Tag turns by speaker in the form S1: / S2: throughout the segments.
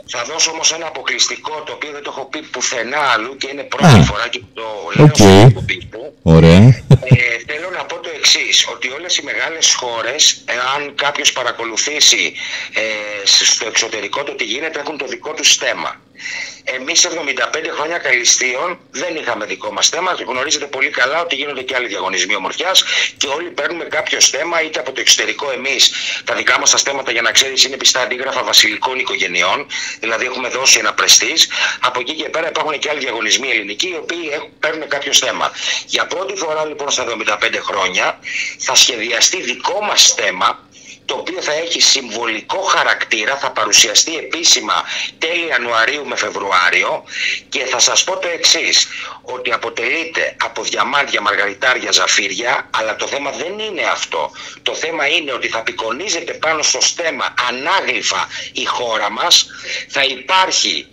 S1: Θα δώσω όμως ένα αποκλειστικό, το οποίο δεν το έχω πει πουθενά αλλού και είναι πρώτη φορά και το λέω στο εκπομπή μου.
S2: Ωραία.
S1: Θέλω να πω το εξής, ότι όλες οι μεγάλες χώρες, αν κάποιος παρακολουθήσει στο εξωτερικό το τι γίνεται, έχουν το δικό τους θέμα. Εμείς 75 χρόνια καλλιστείων δεν είχαμε δικό μας θέμα. Γνωρίζετε πολύ καλά ότι γίνονται και άλλοι διαγωνισμοί ομορφιάς και όλοι παίρνουμε κάποιο θέμα, είτε από το εξωτερικό. Εμείς τα δικά μας τα στέματα, για να ξέρεις, είναι πιστά αντίγραφα βασιλικών οικογενειών, δηλαδή έχουμε δώσει ένα πρεστίζ. Από εκεί και πέρα υπάρχουν και άλλοι διαγωνισμοί ελληνικοί, οι οποίοι παίρνουν κάποιο θέμα. Για πρώτη φορά λοιπόν στα 75 χρόνια θα σχεδιαστεί δικό μας θέμα, το οποίο θα έχει συμβολικό χαρακτήρα, θα παρουσιαστεί επίσημα τέλη Ιανουαρίου με Φεβρουάριο και θα σας πω το εξής, ότι αποτελείται από διαμάντια, μαργαριτάρια, ζαφύρια, αλλά το θέμα δεν είναι αυτό. Το θέμα είναι ότι θα απεικονίζεται πάνω στο στέμμα ανάγλυφα η χώρα μας, θα υπάρχει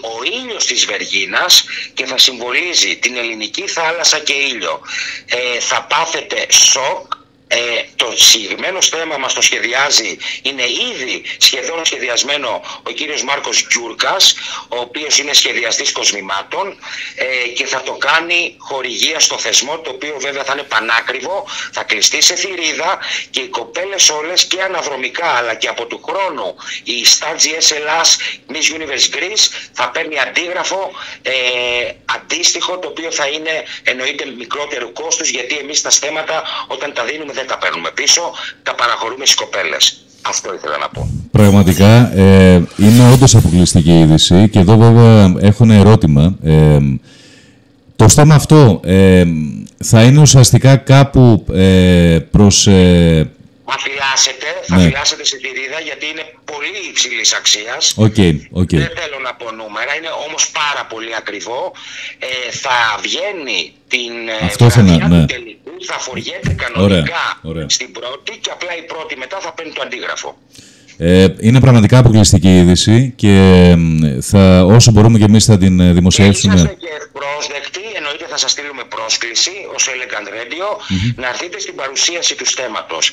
S1: ο ήλιος της Βεργίνας και θα συμβολίζει την ελληνική θάλασσα και ήλιο. Θα πάθετε σοκ. Το συγκεκριμένο στέμμα μας το σχεδιάζει, είναι ήδη σχεδόν σχεδιασμένο ο κύριος Μάρκος Γκιούρκας, ο οποίος είναι σχεδιαστής κοσμημάτων και θα το κάνει χορηγία στο θεσμό, το οποίο βέβαια θα είναι πανάκριβο, θα κλειστεί σε θηρίδα και οι κοπέλες όλες και αναδρομικά αλλά και από του χρόνου η Star GS Ελλάς Miss Universe Greece θα παίρνει αντίγραφο αντίστοιχο, το οποίο θα είναι εννοείται μικρότερου κόστους, γιατί εμείς τα στέμματα όταν τα δίνουμε δεν τα παίρνουμε πίσω, τα παραχωρούμε στις κοπέλες. Αυτό ήθελα να πω.
S2: Πραγματικά είναι όντως αποκλειστική είδηση και εδώ βέβαια έχω ένα ερώτημα. Το στέμμα αυτό θα είναι ουσιαστικά κάπου προς...
S1: Θα φυλάσσετε σε θηρίδα, γιατί είναι πολύ υψηλής αξίας. Δεν θέλω να πω νούμερα, είναι όμως πάρα πολύ ακριβό. Θα βγαίνει την βραδιά του τελικού, θα φοριέται κανονικά στην πρώτη και απλά η πρώτη μετά θα παίρνει το αντίγραφο.
S2: Είναι πραγματικά αποκλειστική είδηση και όσο μπορούμε και εμείς θα την δημοσιεύσουμε.
S1: Είσαστε και ευπρόσδεκτοι, εννοείται θα σας στείλουμε πρόσκληση ως Elegant Radio να έρθετε στην παρουσίαση του στέμματος.